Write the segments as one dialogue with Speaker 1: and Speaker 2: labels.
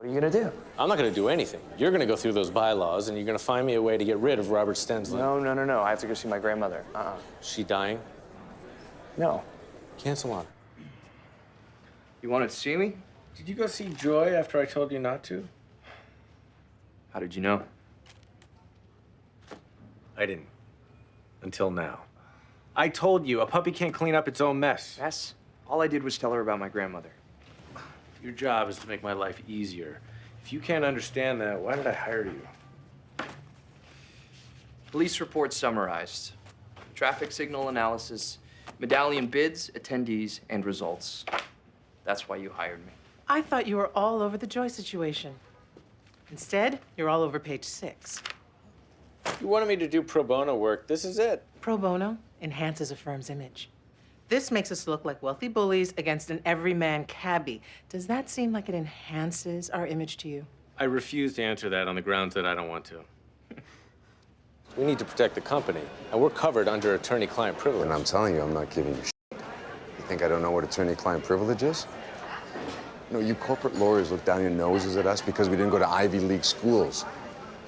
Speaker 1: What are you gonna do?
Speaker 2: I'm not gonna do anything. You're gonna go through those bylaws, and you're gonna find me a way to get rid of Robert Stensley.
Speaker 1: No. I have to go see my grandmother.
Speaker 2: She dying?
Speaker 1: No.
Speaker 2: Cancel on her.
Speaker 1: You wanted to see me?
Speaker 2: Did you go see Joy after I told you not to?
Speaker 1: How did you know?
Speaker 2: I didn't. Until now. I told you, a puppy can't clean up its own mess.
Speaker 1: Yes. All I did was tell her about my grandmother.
Speaker 2: Your job is to make my life easier. If you can't understand that, why did I hire you?
Speaker 1: Police report summarized. Traffic signal analysis, medallion bids, attendees, and results. That's why you hired me.
Speaker 3: I thought you were all over the Joy situation. Instead, you're all over page 6.
Speaker 2: You wanted me to do pro bono work. This is it.
Speaker 3: Pro bono enhances a firm's image. This makes us look like wealthy bullies against an everyman cabbie. Does that seem like it enhances our image to you?
Speaker 2: I refuse to answer that on the grounds that I don't want to. We need to protect the company, and we're covered under attorney-client privilege.
Speaker 4: And I'm telling you, I'm not giving you shit. You think I don't know what attorney-client privilege is? No, you corporate lawyers look down your noses at us because we didn't go to Ivy League schools.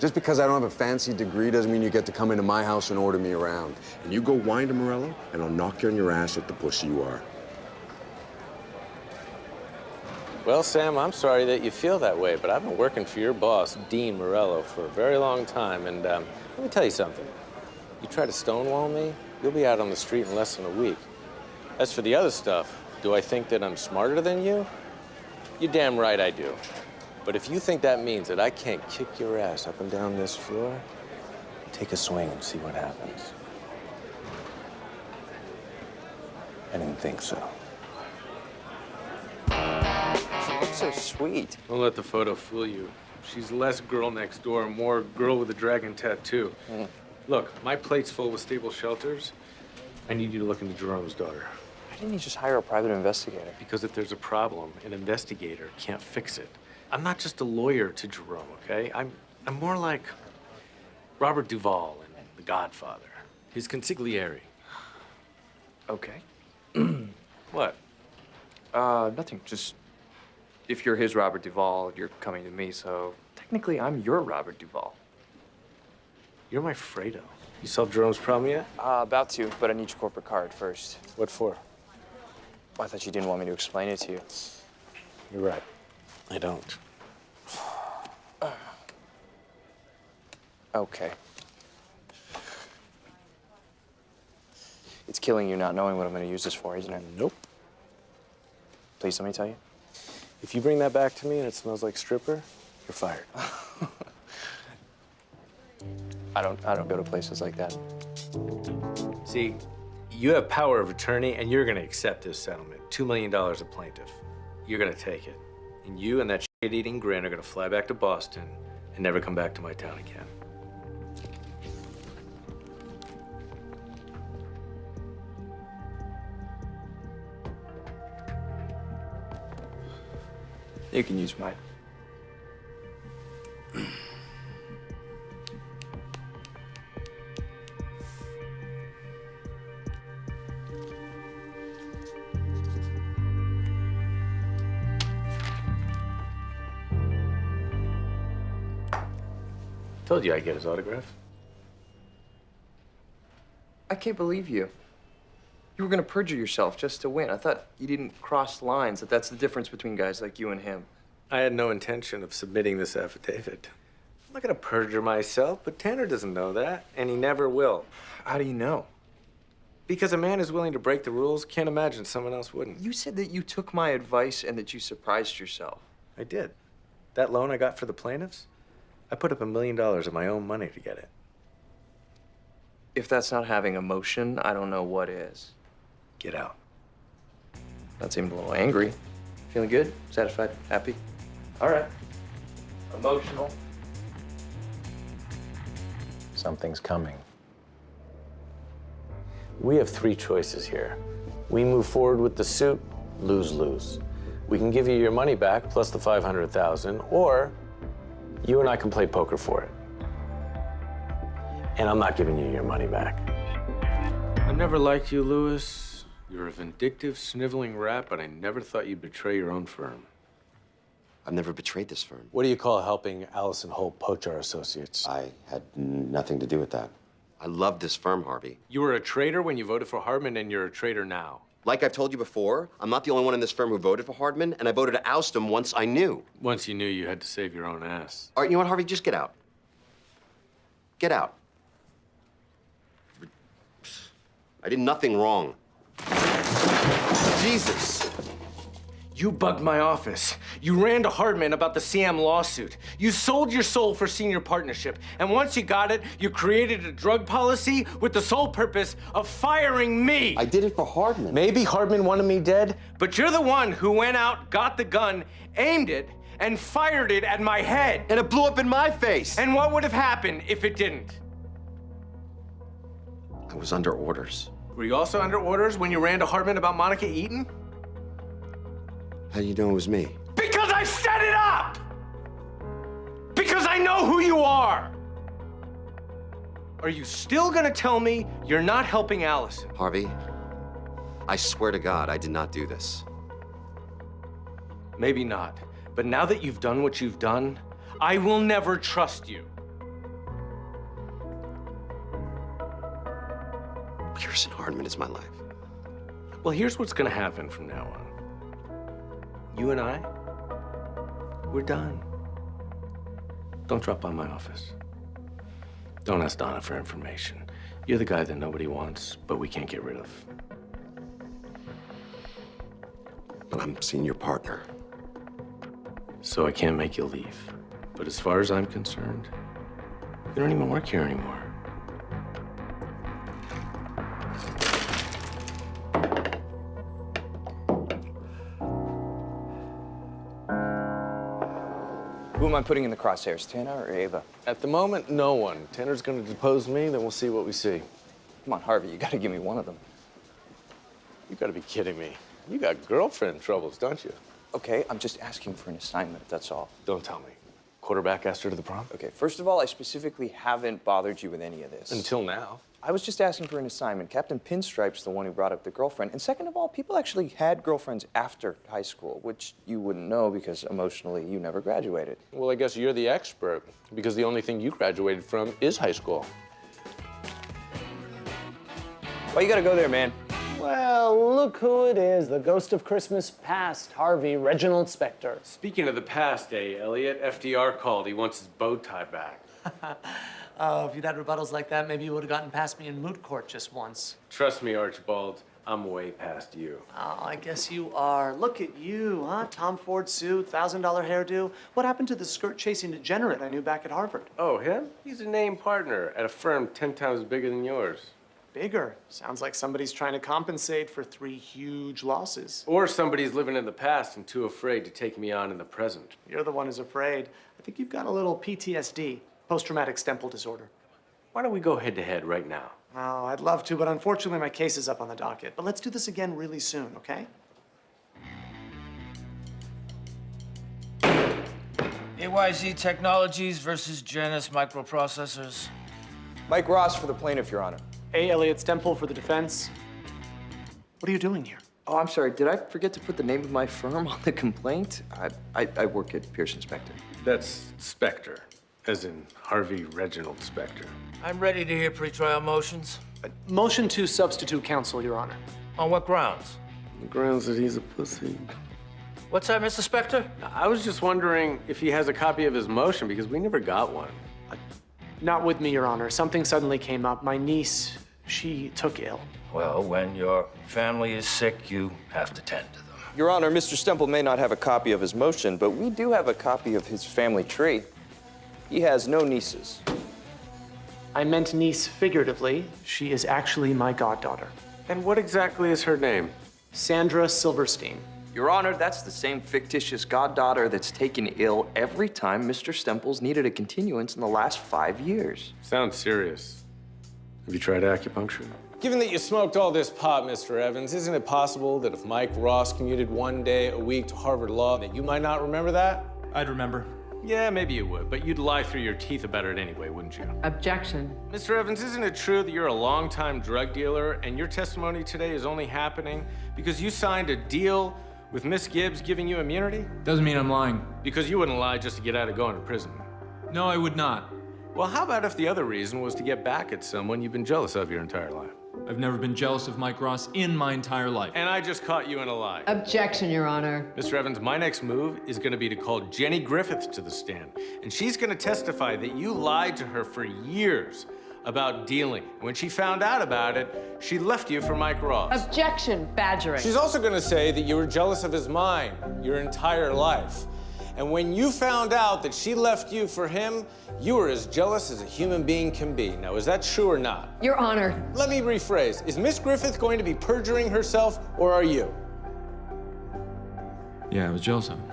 Speaker 4: Just because I don't have a fancy degree doesn't mean you get to come into my house and order me around. And you go whine to Morello, and I'll knock you on your ass at the pussy you are.
Speaker 2: Well, Sam, I'm sorry that you feel that way, but I've been working for your boss, Dean Morello, for a very long time, and let me tell you something. You try to stonewall me, you'll be out on the street in less than a week. As for the other stuff, do I think that I'm smarter than you? You're damn right I do. But if you think that means that I can't kick your ass up and down this floor, take a swing and see what happens. I didn't think so.
Speaker 1: She looks so sweet.
Speaker 2: Don't let the photo fool you. She's less girl next door, more girl with a dragon tattoo. Look, my plate's full with stable shelters. I need you to look into Jerome's daughter.
Speaker 1: Why didn't you just hire a private investigator?
Speaker 2: Because if there's a problem, an investigator can't fix it. I'm not just a lawyer to Jerome, okay? I'm more like Robert Duvall in The Godfather, his consigliere.
Speaker 1: Okay.
Speaker 2: What?
Speaker 1: Nothing. Just, if you're his Robert Duvall, you're coming to me, so technically I'm your Robert Duvall.
Speaker 2: You're my Fredo. You solved Jerome's problem yet?
Speaker 1: About to, but I need your corporate card first.
Speaker 2: What for?
Speaker 1: I thought you didn't want me to explain it to you.
Speaker 2: You're right. I don't.
Speaker 1: Okay. It's killing you not knowing what I'm going to use this for, isn't it?
Speaker 2: Nope.
Speaker 1: Please let me tell you.
Speaker 2: If you bring that back to me and it smells like stripper, you're fired.
Speaker 1: I don't go to places like that.
Speaker 2: See, you have power of attorney, and you're going to accept this settlement. $2 million a plaintiff. You're going to take it. And you and that shit-eating grin are going to fly back to Boston and never come back to my town again.
Speaker 1: You can use mine.
Speaker 2: Told you I'd get his autograph.
Speaker 1: I can't believe you. You were gonna perjure yourself just to win. I thought you didn't cross lines, that's the difference between guys like you and him.
Speaker 2: I had no intention of submitting this affidavit. I'm not gonna perjure myself, but Tanner doesn't know that, and he never will.
Speaker 1: How do you know?
Speaker 2: Because a man who's willing to break the rules can't imagine someone else wouldn't.
Speaker 1: You said that you took my advice and that you surprised yourself.
Speaker 2: I did. That loan I got for the plaintiffs, I put up $1 million of my own money to get it.
Speaker 1: If that's not having emotion, I don't know what is.
Speaker 2: Get out.
Speaker 1: That seemed a little angry. Feeling good? Satisfied? Happy? All right. Emotional.
Speaker 2: Something's coming. We have 3 choices here. We move forward with the suit, lose-lose. We can give you your money back plus the $500,000, or you and I can play poker for it. And I'm not giving you your money back. I never liked you, Lewis. You're a vindictive, sniveling rat, but I never thought you'd betray your own firm.
Speaker 5: I've never betrayed this firm.
Speaker 2: What do you call helping Allison Holt poach our associates?
Speaker 5: I had nothing to do with that. I love this firm, Harvey.
Speaker 2: You were a traitor when you voted for Hardman, and you're a traitor now.
Speaker 5: Like I've told you before, I'm not the only one in this firm who voted for Hardman, and I voted to oust him once I knew.
Speaker 2: Once you knew, you had to save your own ass.
Speaker 5: All right, you know what, Harvey? Just get out. Get out. I did nothing wrong. Jesus.
Speaker 6: You bugged my office. You ran to Hardman about the CM lawsuit. You sold your soul for senior partnership. And once you got it, you created a drug policy with the sole purpose of firing me.
Speaker 5: I did it for Hardman.
Speaker 6: Maybe Hardman wanted me dead, but you're the one who went out, got the gun, aimed it, and fired it at my head.
Speaker 5: And it blew up in my face.
Speaker 6: And what would have happened if it didn't?
Speaker 5: I was under orders.
Speaker 6: Were you also under orders when you ran to Hardman about Monica Eaton?
Speaker 5: How do you know it was me?
Speaker 6: Because I set it up! Because I know who you are! Are you still gonna tell me you're not helping Allison?
Speaker 5: Harvey, I swear to God, I did not do this.
Speaker 6: Maybe not. But now that you've done what you've done, I will never trust you.
Speaker 5: Pearson Hardman is my life.
Speaker 6: Well, here's what's gonna happen from now on. You and I, we're done. Don't drop by my office. Don't ask Donna for information. You're the guy that nobody wants, but we can't get rid of.
Speaker 5: But I'm senior partner.
Speaker 6: So I can't make you leave. But as far as I'm concerned, you don't even work here anymore.
Speaker 1: Who am I putting in the crosshairs, Tanner or Ava?
Speaker 2: At the moment, no one. Tanner's gonna depose me, then we'll see what we see.
Speaker 1: Come on, Harvey, you gotta give me one of them.
Speaker 2: You gotta be kidding me. You got girlfriend troubles, don't you?
Speaker 1: Okay, I'm just asking for an assignment, that's all.
Speaker 2: Don't tell me. Quarterback asked her to the prom?
Speaker 1: Okay, first of all, I specifically haven't bothered you with any of this.
Speaker 2: Until now.
Speaker 1: I was just asking for an assignment. Captain Pinstripe's the one who brought up the girlfriend. And second of all, people actually had girlfriends after high school, which you wouldn't know because emotionally you never graduated.
Speaker 2: Well, I guess you're the expert, because the only thing you graduated from is high school.
Speaker 1: Why you gotta go there, man?
Speaker 7: Well, look who it is, the ghost of Christmas past, Harvey Reginald Specter.
Speaker 2: Speaking of the past, Elliot, FDR called. He wants his bow tie back.
Speaker 7: Oh, if you'd had rebuttals like that, maybe you would have gotten past me in moot court just once.
Speaker 2: Trust me, Archibald, I'm way past you.
Speaker 7: Oh, I guess you are. Look at you, huh? Tom Ford suit, $1,000 hairdo. What happened to the skirt-chasing degenerate I knew back at Harvard?
Speaker 2: Oh, him? He's a named partner at a firm 10 times bigger than yours.
Speaker 7: Bigger. Sounds like somebody's trying to compensate for 3 huge losses.
Speaker 2: Or somebody's living in the past and too afraid to take me on in the present.
Speaker 7: You're the one who's afraid. I think you've got a little PTSD, post-traumatic stemple disorder.
Speaker 2: Why don't we go head-to-head right now?
Speaker 7: Oh, I'd love to, but unfortunately my case is up on the docket. But let's do this again really soon, okay?
Speaker 8: AYZ Technologies versus Janus Microprocessors.
Speaker 1: Mike Ross for the plaintiff, Your Honor.
Speaker 7: A. Elliot Stemple for the defense. What are you doing here?
Speaker 1: Oh, I'm sorry, did I forget to put the name of my firm on the complaint? I work at Pearson Specter.
Speaker 2: That's Specter, as in Harvey Reginald Specter.
Speaker 8: I'm ready to hear pretrial motions.
Speaker 7: Motion to substitute counsel, Your Honor.
Speaker 8: On what grounds?
Speaker 2: The grounds that he's a pussy.
Speaker 8: What's that, Mr. Specter?
Speaker 2: I was just wondering if he has a copy of his motion, because we never got one.
Speaker 7: Not with me, Your Honor. Something suddenly came up. My niece, she took ill.
Speaker 8: Well, when your family is sick, you have to tend to them.
Speaker 1: Your Honor, Mr. Stemple may not have a copy of his motion, but we do have a copy of his family tree. He has no nieces.
Speaker 7: I meant niece figuratively. She is actually my goddaughter.
Speaker 2: And what exactly is her name?
Speaker 7: Sandra Silverstein.
Speaker 1: Your Honor, that's the same fictitious goddaughter that's taken ill every time Mr. Stemple's needed a continuance in the last 5 years.
Speaker 2: Sounds serious. Have you tried acupuncture? Given that you smoked all this pot, Mr. Evans, isn't it possible that if Mike Ross commuted 1 day a week to Harvard Law, that you might not remember that?
Speaker 9: I'd remember.
Speaker 2: Yeah, maybe you would, but you'd lie through your teeth about it anyway, wouldn't you?
Speaker 3: Objection.
Speaker 2: Mr. Evans, isn't it true that you're a longtime drug dealer and your testimony today is only happening because you signed a deal
Speaker 6: With Miss Gibbs giving you immunity?
Speaker 9: Doesn't mean I'm lying.
Speaker 6: Because you wouldn't lie just to get out of going to prison.
Speaker 9: No, I would not.
Speaker 6: Well, how about if the other reason was to get back at someone you've been jealous of your entire life?
Speaker 9: I've never been jealous of Mike Ross in my entire life.
Speaker 6: And I just caught you in a lie.
Speaker 10: Objection, Your Honor.
Speaker 6: Mr. Evans, my next move is going to be to call Jenny Griffith to the stand. And she's going to testify that you lied to her for years about dealing. When she found out about it, she left you for Mike Ross.
Speaker 10: Objection, badgering.
Speaker 2: She's also going to say that you were jealous of his mind your entire life. And when you found out that she left you for him, you were as jealous as a human being can be. Now, is that true or not?
Speaker 10: Your Honor.
Speaker 2: Let me rephrase. Is Miss Griffith going to be perjuring herself, or are you?
Speaker 9: Yeah, I was jealous of him.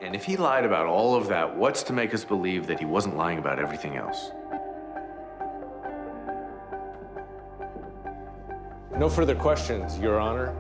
Speaker 6: And if he lied about all of that, what's to make us believe that he wasn't lying about everything else?
Speaker 2: No further questions, Your Honor.